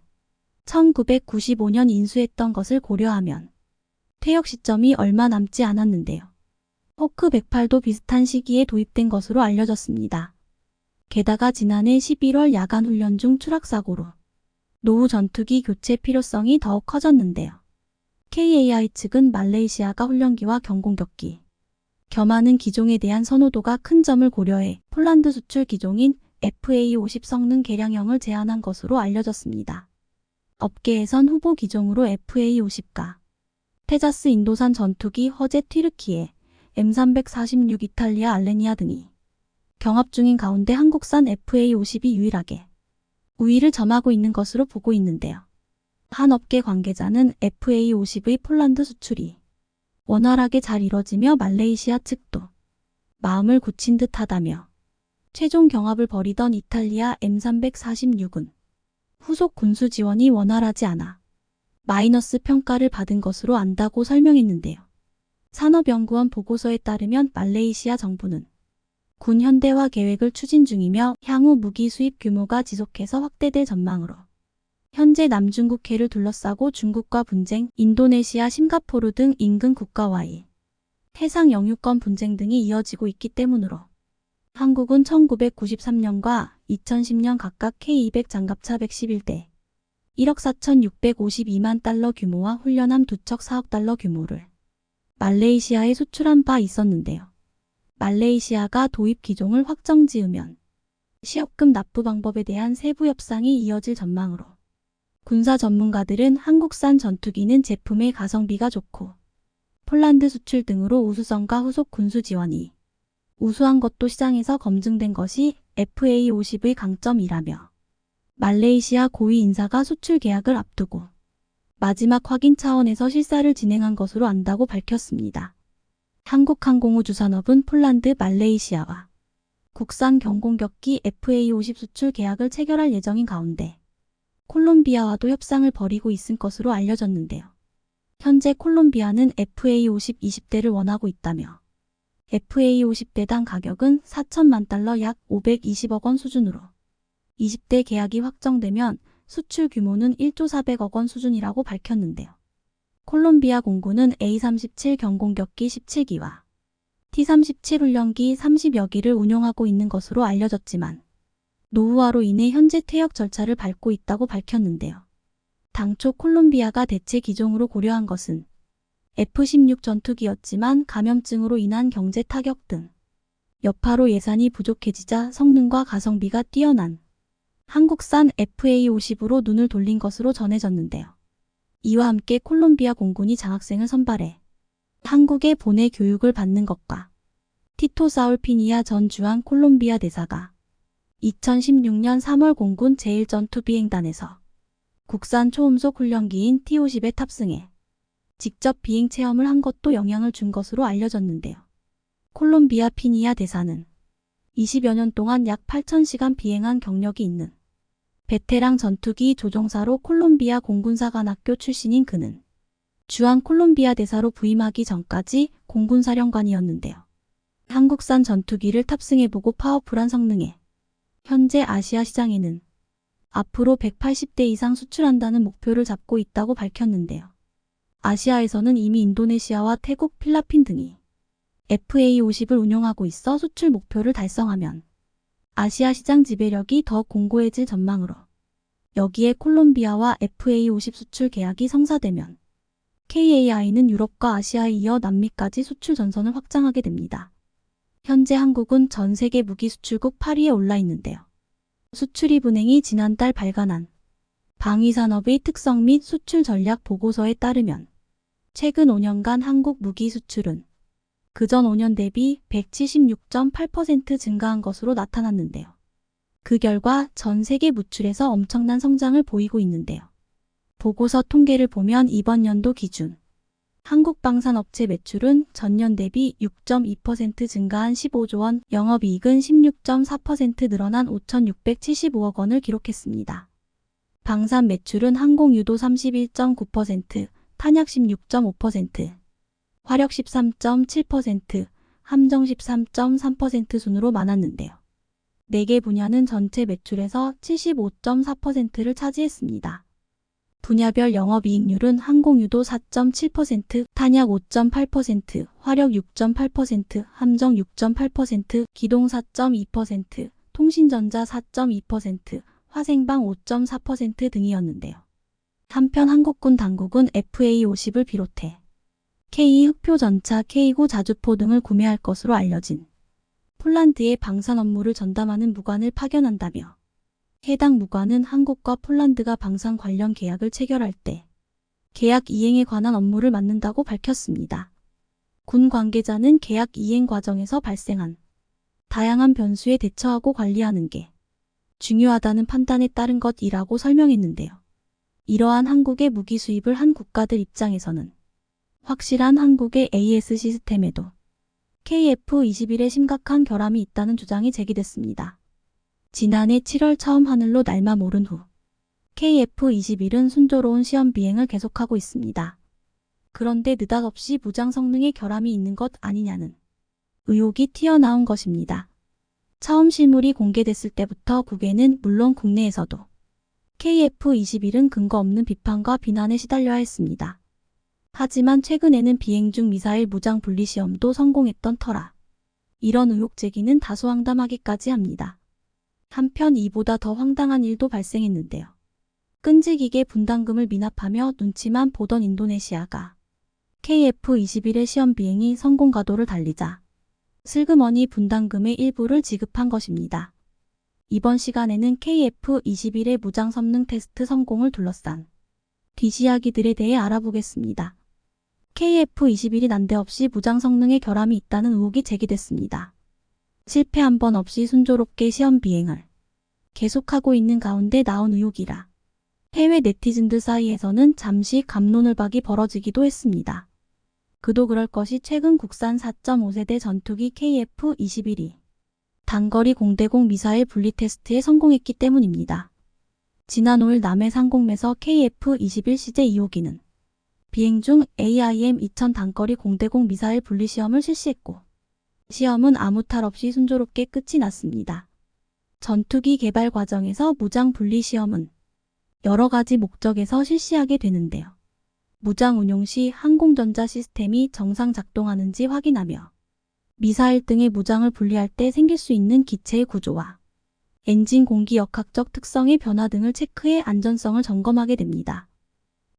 1995년 인수했던 것을 고려하면 퇴역 시점이 얼마 남지 않았는데요. 호크 108도 비슷한 시기에 도입된 것으로 알려졌습니다. 게다가 지난해 11월 야간 훈련 중 추락사고로 노후 전투기 교체 필요성이 더욱 커졌는데요. KAI 측은 말레이시아가 훈련기와 경공격기 겸하는 기종에 대한 선호도가 큰 점을 고려해 폴란드 수출 기종인 FA-50 성능 개량형을 제안한 것으로 알려졌습니다. 업계에선 후보 기종으로 FA-50과 테자스 인도산 전투기 허제 튀르키예, M346 이탈리아 알레니아 등이 경합 중인 가운데 한국산 FA-50이 유일하게 우위를 점하고 있는 것으로 보고 있는데요. 한 업계 관계자는 FA-50의 폴란드 수출이 원활하게 잘 이뤄지며 말레이시아 측도 마음을 굳힌 듯하다며 최종 경합을 벌이던 이탈리아 M346은 후속 군수 지원이 원활하지 않아 마이너스 평가를 받은 것으로 안다고 설명했는데요. 산업연구원 보고서에 따르면 말레이시아 정부는 군 현대화 계획을 추진 중이며 향후 무기 수입 규모가 지속해서 확대될 전망으로 현재 남중국해를 둘러싸고 중국과 분쟁, 인도네시아, 싱가포르 등 인근 국가와의 해상 영유권 분쟁 등이 이어지고 있기 때문으로 한국은 1993년과 2010년 각각 K200 장갑차 111대, 1억 4,652만 달러 규모와 훈련함 2척 4억 달러 규모를 말레이시아에 수출한 바 있었는데요. 말레이시아가 도입 기종을 확정 지으면 시업금 납부 방법에 대한 세부 협상이 이어질 전망으로 군사 전문가들은 한국산 전투기는 제품의 가성비가 좋고 폴란드 수출 등으로 우수성과 후속 군수 지원이 우수한 것도 시장에서 검증된 것이 FA-50의 강점이라며 말레이시아 고위 인사가 수출 계약을 앞두고 마지막 확인 차원에서 실사를 진행한 것으로 안다고 밝혔습니다. 한국항공우주산업은 폴란드, 말레이시아와 국산 경공격기 FA-50 수출 계약을 체결할 예정인 가운데 콜롬비아와도 협상을 벌이고 있을 것으로 알려졌는데요. 현재 콜롬비아는 FA-50 20대를 원하고 있다며 FA-50대당 가격은 4천만 달러 약 520억 원 수준으로 20대 계약이 확정되면 수출 규모는 1조 400억 원 수준이라고 밝혔는데요. 콜롬비아 공군은 A-37 경공격기 17기와 T-37 훈련기 30여 기를 운용하고 있는 것으로 알려졌지만 노후화로 인해 현재 퇴역 절차를 밟고 있다고 밝혔는데요. 당초 콜롬비아가 대체 기종으로 고려한 것은 F-16 전투기였지만 감염증으로 인한 경제 타격 등 여파로 예산이 부족해지자 성능과 가성비가 뛰어난 한국산 FA-50으로 눈을 돌린 것으로 전해졌는데요. 이와 함께 콜롬비아 공군이 장학생을 선발해 한국에 보내 교육을 받는 것과 티토 사울피니아 전 주한 콜롬비아 대사가 2016년 3월 공군 제1전투비행단에서 국산 초음속 훈련기인 T-50에 탑승해 직접 비행 체험을 한 것도 영향을 준 것으로 알려졌는데요. 콜롬비아 피니아 대사는 20여 년 동안 약 8,000시간 비행한 경력이 있는 베테랑 전투기 조종사로 콜롬비아 공군사관학교 출신인 그는 주한 콜롬비아 대사로 부임하기 전까지 공군사령관이었는데요. 한국산 전투기를 탑승해보고 파워풀한 성능에 현재 아시아 시장에는 앞으로 180대 이상 수출한다는 목표를 잡고 있다고 밝혔는데요. 아시아에서는 이미 인도네시아와 태국, 필리핀 등이 FA-50을 운용하고 있어 수출 목표를 달성하면 아시아 시장 지배력이 더 공고해질 전망으로 여기에 콜롬비아와 FA-50 수출 계약이 성사되면 KAI는 유럽과 아시아에 이어 남미까지 수출 전선을 확장하게 됩니다. 현재 한국은 전 세계 무기 수출국 8위에 올라 있는데요. 수출입은행이 지난달 발간한 방위산업의 특성 및 수출 전략 보고서에 따르면 최근 5년간 한국 무기 수출은 그전 5년 대비 176.8% 증가한 것으로 나타났는데요. 그 결과 전 세계 무출에서 엄청난 성장을 보이고 있는데요. 보고서 통계를 보면 이번 연도 기준 한국 방산업체 매출은 전년 대비 6.2% 증가한 15조 원, 영업이익은 16.4% 늘어난 5,675억 원을 기록했습니다. 방산 매출은 항공유도 31.9%, 탄약 16.5%, 화력 13.7%, 함정 13.3% 순으로 많았는데요. 4개 분야는 전체 매출에서 75.4%를 차지했습니다. 분야별 영업이익률은 항공유도 4.7%, 탄약 5.8%, 화력 6.8%, 함정 6.8%, 기동 4.2%, 통신전자 4.2%, 화생방 5.4% 등이었는데요. 한편 한국군 당국은 FA-50을 비롯해 K 흑표전차, K9 자주포 등을 구매할 것으로 알려진 폴란드에 방산 업무를 전담하는 무관을 파견한다며 해당 무관은 한국과 폴란드가 방산 관련 계약을 체결할 때 계약 이행에 관한 업무를 맡는다고 밝혔습니다. 군 관계자는 계약 이행 과정에서 발생한 다양한 변수에 대처하고 관리하는 게 중요하다는 판단에 따른 것이라고 설명했는데요. 이러한 한국의 무기 수입을 한 국가들 입장에서는 확실한 한국의 AS 시스템에도 KF-21에 심각한 결함이 있다는 주장이 제기됐습니다. 지난해 7월 처음 하늘로 날만 오른 후 KF-21은 순조로운 시험 비행을 계속하고 있습니다. 그런데 느닷없이 무장 성능에 결함이 있는 것 아니냐는 의혹이 튀어나온 것입니다. 처음 실물이 공개됐을 때부터 국외는 물론 국내에서도 KF-21은 근거 없는 비판과 비난에 시달려야 했습니다. 하지만 최근에는 비행 중 미사일 무장 분리 시험도 성공했던 터라 이런 의혹 제기는 다소 황당하기까지 합니다. 한편 이보다 더 황당한 일도 발생했는데요. 끈질기게 분담금을 미납하며 눈치만 보던 인도네시아가 KF-21의 시험 비행이 성공 가도를 달리자 슬그머니 분담금의 일부를 지급한 것입니다. 이번 시간에는 KF-21의 무장 성능 테스트 성공을 둘러싼 뒷이야기들에 대해 알아보겠습니다. KF-21이 난데없이 무장 성능에 결함이 있다는 의혹이 제기됐습니다. 실패 한 번 없이 순조롭게 시험 비행을 계속하고 있는 가운데 나온 의혹이라 해외 네티즌들 사이에서는 잠시 갑론을박이 벌어지기도 했습니다. 그도 그럴 것이 최근 국산 4.5세대 전투기 KF-21이 단거리 공대공 미사일 분리 테스트에 성공했기 때문입니다. 지난 5일 남해 상공에서 KF-21 CJ-2호기는 비행 중 AIM-2000 단거리 공대공 미사일 분리 시험을 실시했고 시험은 아무 탈 없이 순조롭게 끝이 났습니다. 전투기 개발 과정에서 무장 분리 시험은 여러 가지 목적에서 실시하게 되는데요. 무장 운용 시 항공전자 시스템이 정상 작동하는지 확인하며 미사일 등의 무장을 분리할 때 생길 수 있는 기체의 구조와 엔진 공기 역학적 특성의 변화 등을 체크해 안전성을 점검하게 됩니다.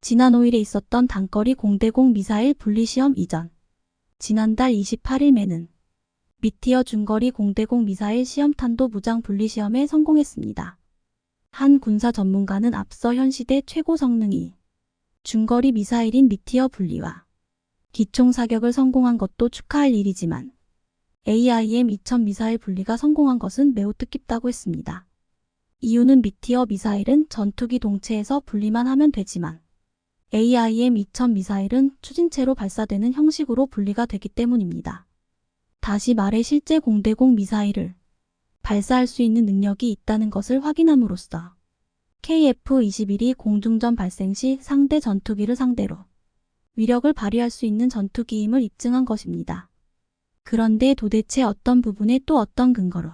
지난 5일에 있었던 단거리 공대공 미사일 분리시험 이전, 지난달 28일 매는 미티어 중거리 공대공 미사일 시험탄도 무장 분리시험에 성공했습니다. 한 군사 전문가는 앞서 현 시대 최고 성능이 중거리 미사일인 미티어 분리와 기총 사격을 성공한 것도 축하할 일이지만 AIM-2000 미사일 분리가 성공한 것은 매우 뜻깊다고 했습니다. 이유는 미티어 미사일은 전투기 동체에서 분리만 하면 되지만 AIM-2000 미사일은 추진체로 발사되는 형식으로 분리가 되기 때문입니다. 다시 말해 실제 공대공 미사일을 발사할 수 있는 능력이 있다는 것을 확인함으로써 KF-21이 공중전 발생 시 상대 전투기를 상대로 위력을 발휘할 수 있는 전투기임을 입증한 것입니다. 그런데 도대체 어떤 부분에 또 어떤 근거로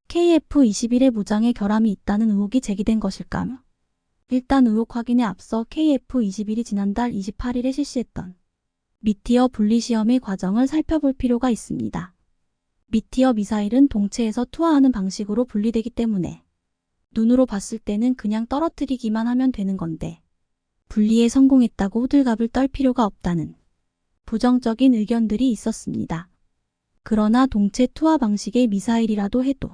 KF-21의 무장에 결함이 있다는 의혹이 제기된 것일까요? 일단 의혹 확인에 앞서 KF-21이 지난달 28일에 실시했던 미티어 분리시험의 과정을 살펴볼 필요가 있습니다. 미티어 미사일은 동체에서 투하하는 방식으로 분리되기 때문에 눈으로 봤을 때는 그냥 떨어뜨리기만 하면 되는 건데 분리에 성공했다고 호들갑을 떨 필요가 없다는 부정적인 의견들이 있었습니다. 그러나 동체 투하 방식의 미사일이라도 해도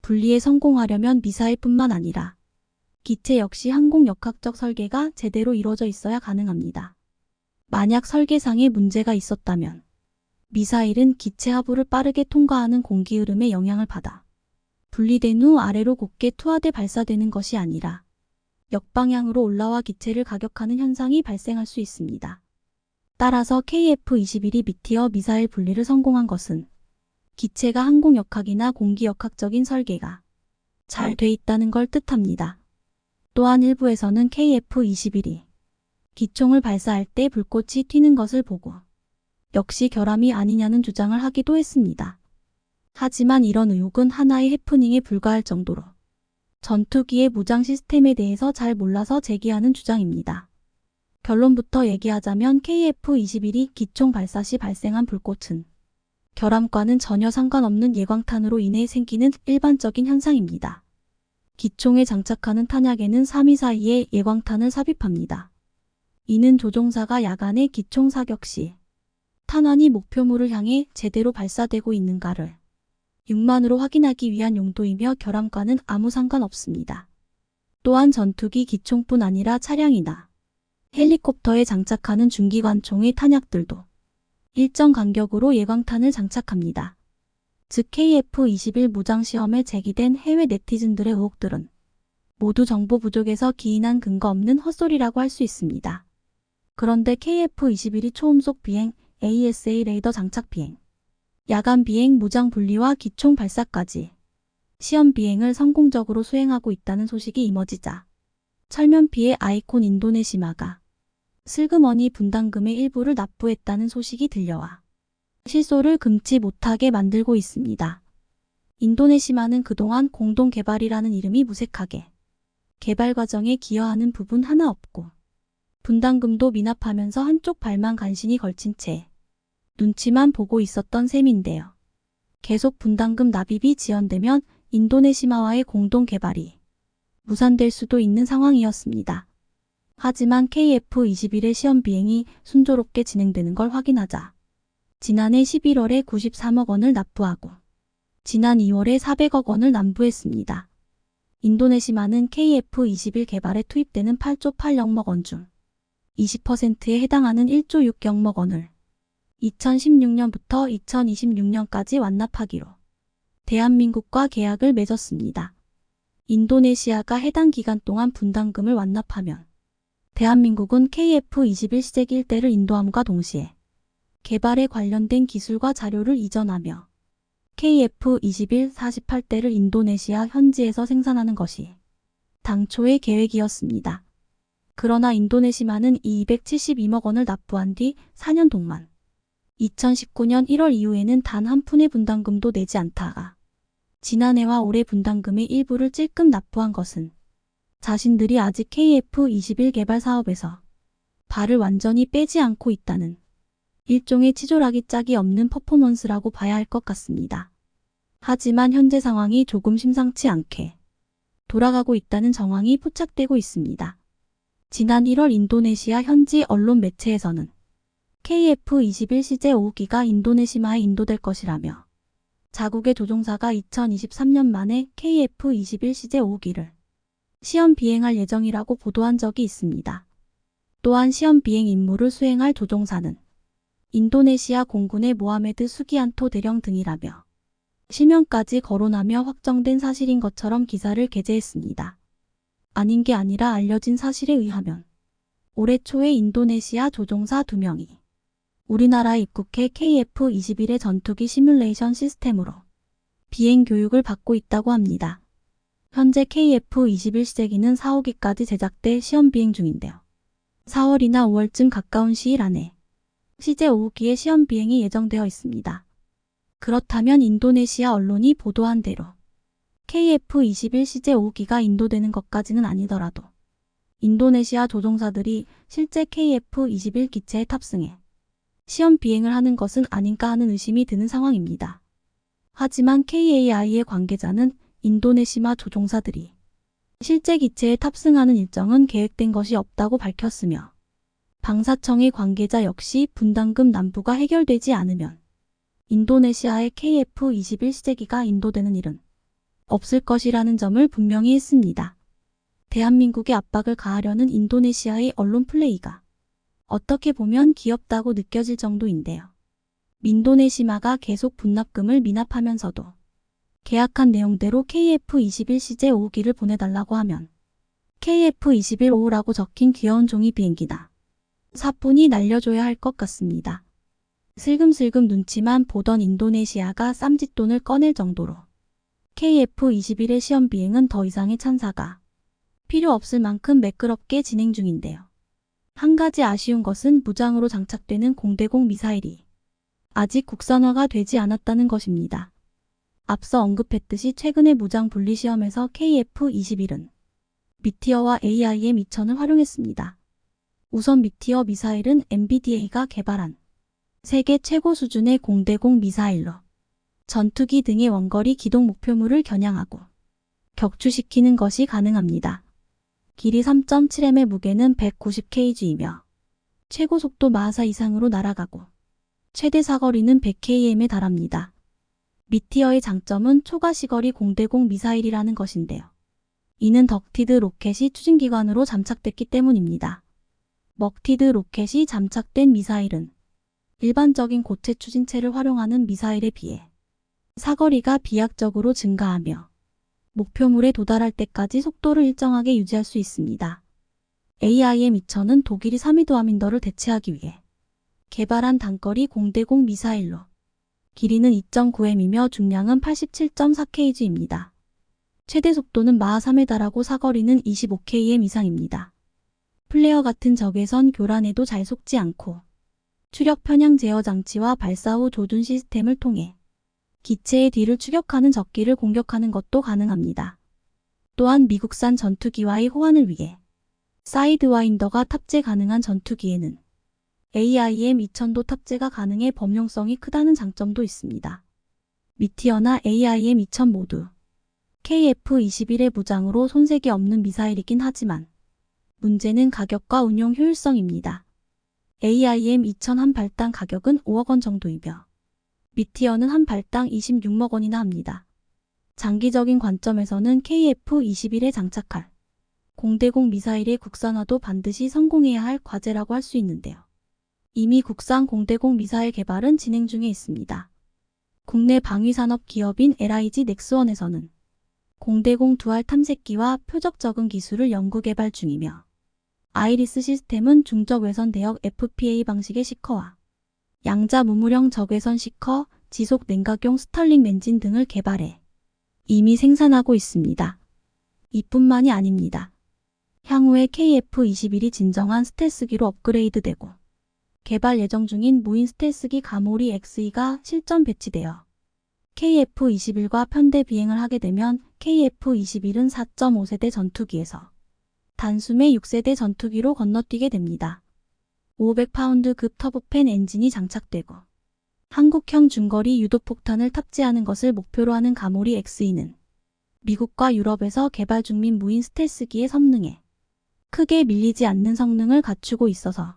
분리에 성공하려면 미사일뿐만 아니라 기체 역시 항공역학적 설계가 제대로 이루어져 있어야 가능합니다. 만약 설계상에 문제가 있었다면 미사일은 기체 하부를 빠르게 통과하는 공기 흐름의 영향을 받아 분리된 후 아래로 곧게 투하돼 발사되는 것이 아니라 역방향으로 올라와 기체를 가격하는 현상이 발생할 수 있습니다. 따라서 KF-21이 미티어 미사일 분리를 성공한 것은 기체가 항공역학이나 공기역학적인 설계가 잘 돼 있다는 걸 뜻합니다. 또한 일부에서는 KF-21이 기총을 발사할 때 불꽃이 튀는 것을 보고 역시 결함이 아니냐는 주장을 하기도 했습니다. 하지만 이런 의혹은 하나의 해프닝에 불과할 정도로 전투기의 무장 시스템에 대해서 잘 몰라서 제기하는 주장입니다. 결론부터 얘기하자면 KF-21이 기총 발사 시 발생한 불꽃은 결함과는 전혀 상관없는 예광탄으로 인해 생기는 일반적인 현상입니다. 기총에 장착하는 탄약에는 3위 사이에 예광탄을 삽입합니다. 이는 조종사가 야간에 기총 사격 시 탄환이 목표물을 향해 제대로 발사되고 있는가를 육만으로 확인하기 위한 용도이며 결함과는 아무 상관없습니다. 또한 전투기 기총뿐 아니라 차량이나 헬리콥터에 장착하는 중기관총의 탄약들도 일정 간격으로 예광탄을 장착합니다. 즉 KF-21 무장시험에 제기된 해외 네티즌들의 의혹들은 모두 정보 부족에서 기인한 근거 없는 헛소리라고 할 수 있습니다. 그런데 KF-21이 초음속 비행, ASA 레이더 장착 비행, 야간 비행 무장 분리와 기총 발사까지 시험 비행을 성공적으로 수행하고 있다는 소식이 이어지자 철면피의 아이콘 인도네시마가 슬그머니 분담금의 일부를 납부했다는 소식이 들려와 실소를 금치 못하게 만들고 있습니다. 인도네시마는 그동안 공동개발이라는 이름이 무색하게 개발 과정에 기여하는 부분 하나 없고 분담금도 미납하면서 한쪽 발만 간신히 걸친 채 눈치만 보고 있었던 셈인데요. 계속 분담금 납입이 지연되면 인도네시마와의 공동개발이 무산될 수도 있는 상황이었습니다. 하지만 KF-21의 시험 비행이 순조롭게 진행되는 걸 확인하자 지난해 11월에 93억 원을 납부하고 지난 2월에 400억 원을 납부했습니다. 인도네시마는 KF-21 개발에 투입되는 8조 8억억 원 중 20%에 해당하는 1조 6억억 원을 2016년부터 2026년까지 완납하기로 대한민국과 계약을 맺었습니다. 인도네시아가 해당 기간 동안 분담금을 완납하면 대한민국은 KF-21 시제 일대를 인도함과 동시에 개발에 관련된 기술과 자료를 이전하며 KF-21 48대를 인도네시아 현지에서 생산하는 것이 당초의 계획이었습니다. 그러나 인도네시아는 272억 원을 납부한 뒤 4년 동안 2019년 1월 이후에는 단 한 푼의 분담금도 내지 않다가 지난해와 올해 분담금의 일부를 찔끔 납부한 것은 자신들이 아직 KF-21 개발 사업에서 발을 완전히 빼지 않고 있다는 일종의 치졸하기 짝이 없는 퍼포먼스라고 봐야 할 것 같습니다. 하지만 현재 상황이 조금 심상치 않게 돌아가고 있다는 정황이 포착되고 있습니다. 지난 1월 인도네시아 현지 언론 매체에서는 KF-21 CJ-5기가 인도네시아에 인도될 것이라며 자국의 조종사가 2023년 만에 KF-21 CJ-5기를 시험 비행할 예정이라고 보도한 적이 있습니다. 또한 시험 비행 임무를 수행할 조종사는 인도네시아 공군의 모하메드 수기안토 대령 등이라며 실명까지 거론하며 확정된 사실인 것처럼 기사를 게재했습니다. 아닌 게 아니라 알려진 사실에 의하면 올해 초에 인도네시아 조종사 2명이 우리나라에 입국해 KF-21의 전투기 시뮬레이션 시스템으로 비행 교육을 받고 있다고 합니다. 현재 KF-21 CJ-기는 4, 5기까지 제작돼 시험 비행 중인데요. 4월이나 5월쯤 가까운 시일 안에 CJ-5기의 시험 비행이 예정되어 있습니다. 그렇다면 인도네시아 언론이 보도한 대로 KF-21 CJ-5기가 인도되는 것까지는 아니더라도 인도네시아 조종사들이 실제 KF-21 기체에 탑승해 시험 비행을 하는 것은 아닌가 하는 의심이 드는 상황입니다. 하지만 KAI의 관계자는 인도네시아 조종사들이 실제 기체에 탑승하는 일정은 계획된 것이 없다고 밝혔으며 방사청의 관계자 역시 분담금 납부가 해결되지 않으면 인도네시아의 KF-21 CJ-기가 인도되는 일은 없을 것이라는 점을 분명히 했습니다. 대한민국의 압박을 가하려는 인도네시아의 언론 플레이가 어떻게 보면 귀엽다고 느껴질 정도인데요. 인도네시아가 계속 분납금을 미납하면서도 계약한 내용대로 KF-21 CJ-5기를 보내달라고 하면 KF-21-5라고 적힌 귀여운 종이 비행기나 사뿐히 날려줘야 할 것 같습니다. 슬금슬금 눈치만 보던 인도네시아가 쌈짓돈을 꺼낼 정도로 KF-21의 시험 비행은 더 이상의 찬사가 필요 없을 만큼 매끄럽게 진행 중인데요. 한 가지 아쉬운 것은 무장으로 장착되는 공대공 미사일이 아직 국산화가 되지 않았다는 것입니다. 앞서 언급했듯이 최근의 무장 분리 시험에서 KF-21은 미티어와 AIM-2000을 활용했습니다. 우선 미티어 미사일은 MBDA가 개발한 세계 최고 수준의 공대공 미사일로 전투기 등의 원거리 기동 목표물을 겨냥하고 격추시키는 것이 가능합니다. 길이 3.7m의 무게는 190kg이며 최고 속도 마하4 이상으로 날아가고 최대 사거리는 100km에 달합니다. 미티어의 장점은 초과시거리 공대공 미사일이라는 것인데요. 이는 덕티드 로켓이 추진기관으로 잠착됐기 때문입니다. 먹티드 로켓이 잠착된 미사일은 일반적인 고체 추진체를 활용하는 미사일에 비해 사거리가 비약적으로 증가하며 목표물에 도달할 때까지 속도를 일정하게 유지할 수 있습니다. AIM-2000은 독일이 사미드 와민더를 대체하기 위해 개발한 단거리 공대공 미사일로 길이는 2.9m이며 중량은 87.4kg입니다. 최대 속도는 마하3에 달하고 사거리는 25km 이상입니다. 플레어 같은 적외선 교란에도 잘 속지 않고 추력 편향 제어 장치와 발사 후 조준 시스템을 통해 기체의 뒤를 추격하는 적기를 공격하는 것도 가능합니다. 또한 미국산 전투기와의 호환을 위해 사이드와인더가 탑재 가능한 전투기에는 AIM-2000도 탑재가 가능해 범용성이 크다는 장점도 있습니다. 미티어나 AIM-2000 모두 KF-21의 무장으로 손색이 없는 미사일이긴 하지만 문제는 가격과 운용 효율성입니다. AIM-2000 한 발당 가격은 5억 원 정도이며 미티어는 한 발당 26억 원이나 합니다. 장기적인 관점에서는 KF-21에 장착할 공대공 미사일의 국산화도 반드시 성공해야 할 과제라고 할 수 있는데요. 이미 국산 공대공 미사일 개발은 진행 중에 있습니다. 국내 방위산업 기업인 LIG 넥스원에서는 공대공 두알 탐색기와 표적 적응 기술을 연구 개발 중이며 아이리스 시스템은 중적 외선 대역 FPA 방식의 시커와 양자 무물형 적외선 시커, 지속 냉각용 스털링 엔진 등을 개발해 이미 생산하고 있습니다. 이뿐만이 아닙니다. 향후에 KF-21이 진정한 스텔스기로 업그레이드되고 개발 예정 중인 무인 스텔스기 가모리 XE가 실전 배치되어 KF-21과 편대 비행을 하게 되면 KF-21은 4.5세대 전투기에서 단숨에 6세대 전투기로 건너뛰게 됩니다. 500파운드급 터보팬 엔진이 장착되고 한국형 중거리 유도폭탄을 탑재하는 것을 목표로 하는 가모리 X2는 미국과 유럽에서 개발 중인 무인 스텔스기에 성능에 크게 밀리지 않는 성능을 갖추고 있어서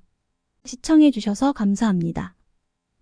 시청해주셔서 감사합니다.